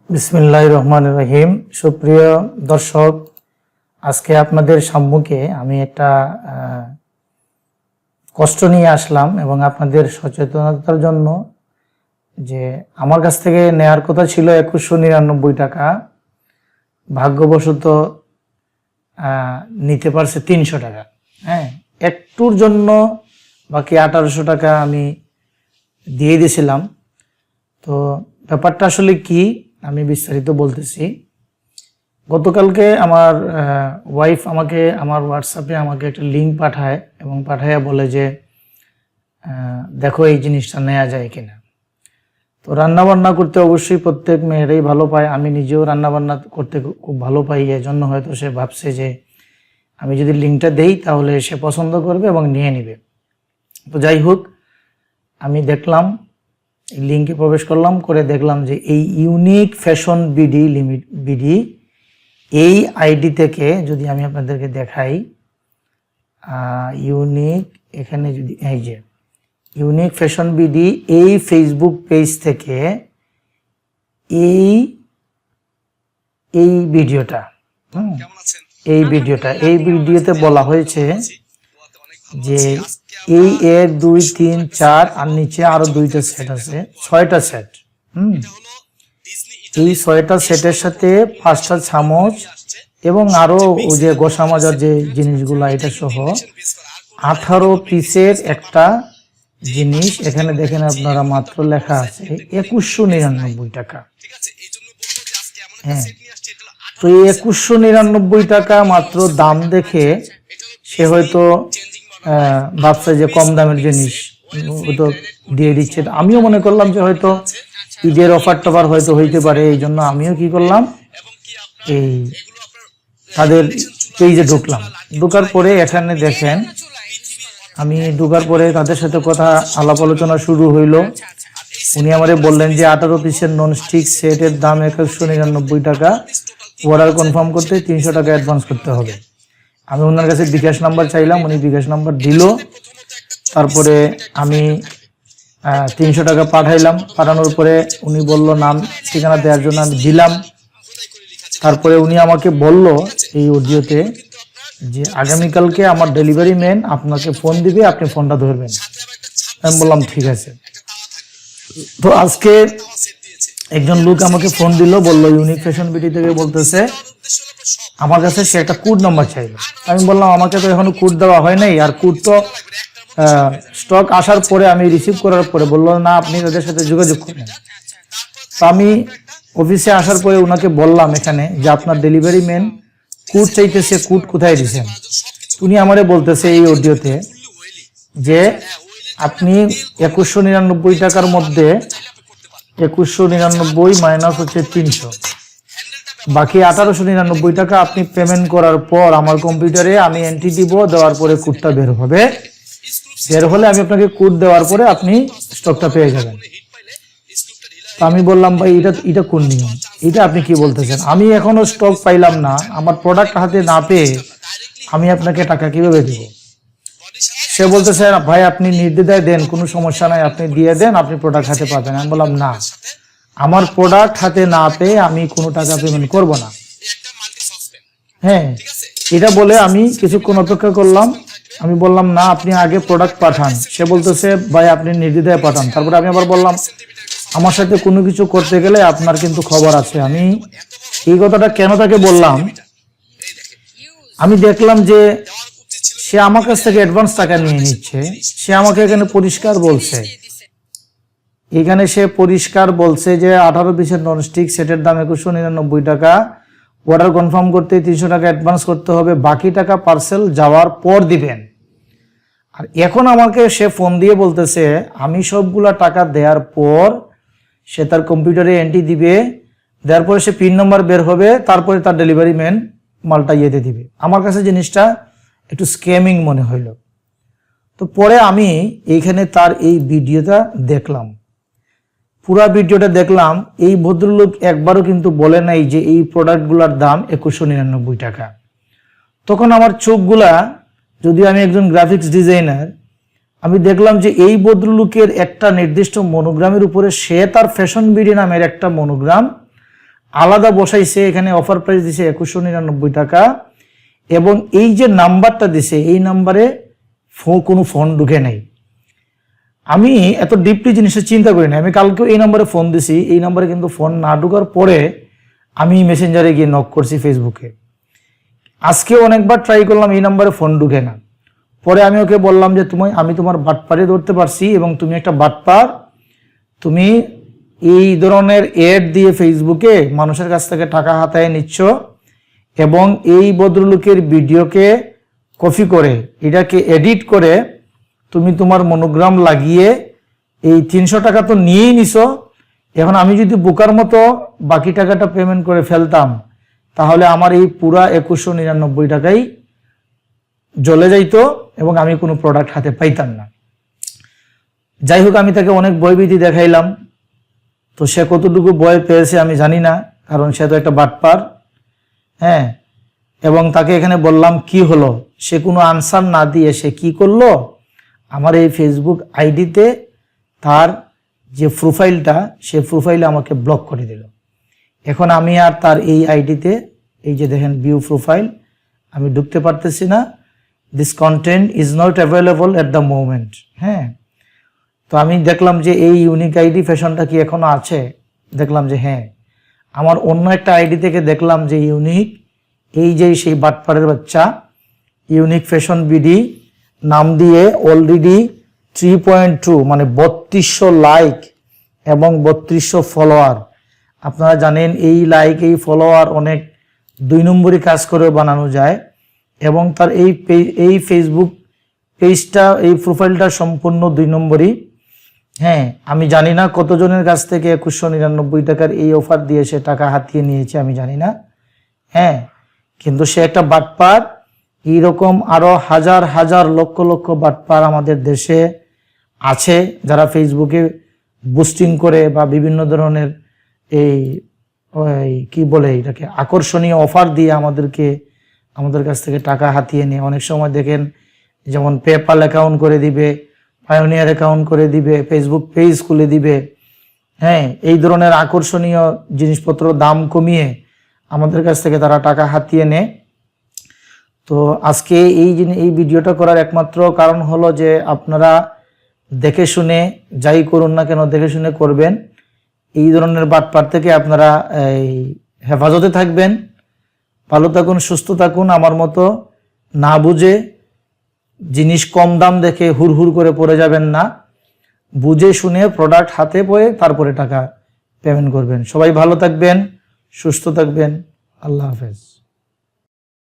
বিসমিল্লাহির রহমানির রহিম। সুপ্রিয় দর্শক, আজকে আপনাদের সম্মুখে আমি একটা কষ্ট নিয়ে আসলাম এবং আপনাদের সচেতনতার জন্য যে আমার কাছ থেকে নেয়ার কথা ছিল 2199 টাকা, ভাগ্যবশত নিতে পারছে 300 টাকা। হ্যাঁ, একটুর জন্য বাকি 1800 টাকা আমি দিয়ে দিয়েছিলাম। তো ব্যাপারটা আসলে কি আমি বিস্তারিত বলতেছি। গতকালকে আমার ওয়াইফ আমাকে আমার হোয়াটসঅ্যাপে আমাকে একটা লিঙ্ক পাঠায় এবং পাঠাইয়া বলে যে দেখো এই জিনিসটা নেওয়া যায় কিনা। তো রান্নাবান্না করতে অবশ্যই প্রত্যেক মেয়েরাই ভালো পায়, আমি নিজেও রান্নাবান্না করতে খুব ভালো পাই। এজন্য হয়তো সে ভাবছে যে আমি যদি লিঙ্কটা দেই তাহলে সে পছন্দ করবে এবং নিয়ে নেবে। তো যাই হোক, আমি দেখলাম, লিঙ্কে প্রবেশ করলাম, করে দেখলাম যে এই ইউনিক ফ্যাশন বিডি এই আইডি থেকে যদি আমি আপনাদেরকে দেখাই, ইউনিক, এখানে যদি এই যে ইউনিক ফ্যাশন বিডি এই ফেসবুক পেজ থেকে এই ভিডিওটা এই ভিডিওতে বলা হয়েছে যে এই 1 2 3 4 আর নিচে আরো 2টা সেট আছে, 6টা সেট। এই 6টা সেটের সাথে 5টা চামচ এবং আরো ওই যে গোসা মাজার যে জিনিসগুলা এটা সহ 18 পিসের একটা জিনিস। এখানে দেখেন আপনারা, মাত্র লেখা আছে 2199 টাকা। হ্যাঁ, তো এই 2199 টাকা মাত্র দাম দেখে সে হয়তো ভাবছে যে কম দামের জিনিস হয়তো দিয়ে দিচ্ছে। আমিও মনে করলাম যে হয়তো ঈদের অফার টফার হয়তো হইতে পারে, এই জন্য আমিও কি করলাম, এই তাদের পেজে ঢুকলাম। ঢোকার পরে এখানে দেখেন, আমি ঢোকার পরে তাদের সাথে কথা আলাপ আলোচনা শুরু হইলো। উনি আমারে বললেন যে 18 পিসের ননস্টিক সেটের দাম 2199 টাকা, অর্ডার কনফার্ম করতে 300 টাকা অ্যাডভান্স করতে হবে। আমি ওনার কাছে বিকাশ নাম্বার চাইলাম, উনি বিকাশ নাম্বার দিল। তারপরে আমি 300 টাকা পাঠাইলাম। পাঠানোর পরে উনি বলল নাম ঠিকানা দেওয়ার জন্য, আমি দিলাম। তারপরে উনি আমাকে বলল এই অডিওতে যে আগামীকালকে আমার ডেলিভারি ম্যান আপনাকে ফোন দিবে, আপনি ফোনটা ধরবেন। আমি বললাম ঠিক আছে। তো আজকে একজন লোক আমাকে ফোন দিল, বললো ইউনিক ফ্যাশন বিডি থেকে বলতেছে আমার কাছে সে একটা কোড নাম্বার চাইলো। আমি বললাম আমাকে তো এখনো কোড দেওয়া হয় নাই, আর কোড তো স্টক আসার পরে আমি রিসিভ করার পরে বললো না আপনি তাদের সাথে যোগাযোগ করেন। তো আমি অফিসে আসার পরে ওনাকে বললাম এখানে যে আপনার ডেলিভারি ম্যান কোড চাইতেছে, কোড কোথায় দিচ্ছেন। উনি আমারে বলতেছে এই অডিওতে যে আপনি 2199 টাকার মধ্যে 2199 মাইনাস হচ্ছে 300, বাকি 1899 টাকা আপনি পেমেন্ট করার পর আমার কম্পিউটারে আমি এন্ট্রি দিব, দেওয়ার পরে কোডটা বের হবে। বের হলে আমি আপনাকে কোড দেওয়ার পরে আপনি স্টকটা পেয়ে যাবেন। তো আমি বললাম ভাই এটা কোন নিয়ম, এটা আপনি কি বলতেছেন? আমি এখনো স্টক পাইলাম না, আমার প্রোডাক্ট হাতে না পেয়ে আমি আপনাকে টাকা কিভাবে দেব? সে বলতেছে ভাই আপনি নির্দ্বিধায় দেন, কোনো সমস্যা নাই, আপনি দিয়ে দেন, আপনি প্রোডাক্ট হাতে পাবেন। আমি বললাম না, আমার প্রোডাক্ট হাতে না পেয়ে আমি কোনো টাকা পেমেন্ট করব না। হ্যাঁ, এটা বলে আমি কিছুক্ষণ অপেক্ষা করলাম। আমি বললাম না আপনি আগে প্রোডাক্ট পাঠান। সে বলতেছে ভাই আপনি নির্দ্বিধায় পাঠান। তারপরে আমি আবার বললাম আমার সাথে কোনো কিছু করতে গেলে আপনার কিন্তু খবর আছে। আমি এই কথাটা কেন তাকে বললাম, আমি দেখলাম যে সে আমার কাছ থেকে অ্যাডভান্স টাকা নিয়ে নিচ্ছে। সে আমাকে এখানে পরিষ্কার বলছে, এখানে সে পরিষ্কার বলছে যে 18 পিসের ননস্টিক সেটের দাম 2199 টাকা, অর্ডার কনফার্ম করতে 300 টাকা অ্যাডভান্স করতে হবে, বাকি টাকা পার্সেল যাওয়ার পর দিবেন। আর এখন আমাকে সে ফোন দিয়ে বলতেছে আমি সবগুলা টাকা দেওয়ার পর সে তার কম্পিউটারে এন্ট্রি দিবে, দেওয়ার পরে সে পিন নাম্বার বের হবে, তারপরে তার ডেলিভারি ম্যান মালটা ইয়েতে দিবে। আমার কাছে জিনিসটা একটু স্ক্যামিং মনে হইল। তো পরে আমি এইখানে তার এই ভিডিওটা দেখলাম, পুরা ভিডিওটা দেখলাম। এই ভদ্রলোক একবারও কিন্তু বলে নাই যে এই প্রোডাক্টগুলোর দাম 2199 টাকা। তখন আমার চোখগুলা, যদিও আমি একজন গ্রাফিক্স ডিজাইনার, আমি দেখলাম যে এই ভদ্রলোকের একটা নির্দিষ্ট মনোগ্রামের উপরে সে তার ফ্যাশন বিডি নামের একটা মনোগ্রাম আলাদা বসাইছে, এখানে অফার প্রাইস দিছে 2199 টাকা, এবং এই যে নাম্বারটা দিছে এই নাম্বারে কোনো ফোন ঢুকে নাই। আমি এত ডিপলি জিনিসটা চিন্তা করি না। আমি কালকেও এই নাম্বারে ফোন দিছি, এই নাম্বারে কিন্তু ফোন না ঢোকার পরে আমি মেসেঞ্জারে গিয়ে নক করছি ফেসবুকে। আজকেও অনেকবার ট্রাই করলাম, এই নাম্বারে ফোন ঢুকে না। পরে আমি ওকে বললাম যে আমি তোমার বাটপারে ধরতে পারছি এবং তুমি একটা বাটপার, তুমি এই ধরনের এড দিয়ে ফেসবুকে মানুষের কাছ থেকে টাকা হাতায় নিচ্ছ এবং এই ভদ্রলোকের ভিডিওকে কপি করে এটাকে এডিট করে তুমি তোমার মনোগ্রাম লাগিয়ে এই 300 টাকা তো নিয়েই নিছো। এখন আমি যদি বোকার মতো বাকি টাকাটা পেমেন্ট করে ফেলতাম তাহলে আমার এই পুরা 2199 টাকাই জ্বলে যাইতো এবং আমি কোনো প্রোডাক্ট হাতে পাইতাম না। যাই হোক, আমি তাকে অনেক ভয়ভীতি দেখাইলাম। তো সে কতটুকু ভয় পেয়েছে আমি জানি না, কারণ সে তো একটা বাটপার। হ্যাঁ, এবং তাকে এখানে বললাম কি হলো, সে কোনো আনসার না দিয়ে সে কি করলো, আমার এই ফেসবুক আইডিতে তার যে প্রোফাইলটা, সে প্রোফাইলে আমাকে ব্লক করে দিল। এখন আমি আর তার এই আইডিতে, এই যে দেখেন ভিউ প্রোফাইল, আমি ঢুকতে পারতেছি না। This content is not available at the moment. হ্যাঁ, তো আমি দেখলাম যে এই ইউনিক আইডি ফ্যাশনটা কি এখনো আছে, দেখলাম যে হ্যাঁ। আমার অন্য একটা আইডি থেকে দেখলাম যে ইউনিক, এই যে সেই বাটপাড়ের বাচ্চা ইউনিক ফ্যাশন বিডি নাম দিয়ে অলরেডি 3.2 মানে 3200 লাইক এবং 3200 ফলোয়ার। আপনারা জানেন এই লাইক এই ফলোয়ার অনেক 2 নম্বরই কাজ করে বানানো যায়, এবং তার এই ফেসবুক পেজটা, এই প্রোফাইলটা সম্পূর্ণ 2 নম্বরই। হ্যাঁ, আমি জানি না কতজনের কাছ থেকে 2199 টাকার এই অফার দিয়ে সে টাকা হাতিয়ে নিয়েছে, আমি জানি না। হ্যাঁ, কিন্তু সে একটা বাটপার। এইরকম আরো হাজার হাজার লক্ষ লক্ষ বাটপার আমাদের দেশে আছে, যারা ফেসবুকে বুস্টিং করে বা বিভিন্ন ধরনের এই কি বলে এটাকে আকর্ষণীয় অফার দিয়ে আমাদের কাছ থেকে টাকা হাতিয়ে নিয়ে। অনেক সময় দেখেন যেমন পেপ্যাল অ্যাকাউন্ট করে দিবে, পায়োনিয়ার অ্যাকাউন্ট করে দিবে, ফেসবুক পেজ খুলে দিবে। হ্যাঁ, এই ধরনের আকর্ষণীয় জিনিসপত্র দাম কমিয়ে আমাদের কাছ থেকে তারা টাকা হাতিয়ে নেয়। তো আজকে এই ভিডিওটা করার একমাত্র কারণ হলো যে আপনারা দেখে শুনে যাই করুন না কেন দেখে শুনে করবেন। এই ধরনের বাটপার থেকে আপনারা হেফাজতে থাকবেন। ভালো থাকুন, সুস্থ থাকুন। আমার মতো না বুঝে জিনিস কম দাম দেখে হুড় করে পড়ে যাবেন না। বুঝে শুনে প্রোডাক্ট হাতে পেয়ে তারপরে টাকা পেমেন্ট করবেন। সবাই ভালো থাকবেন, সুস্থ থাকবেন। আল্লাহ হাফেজ।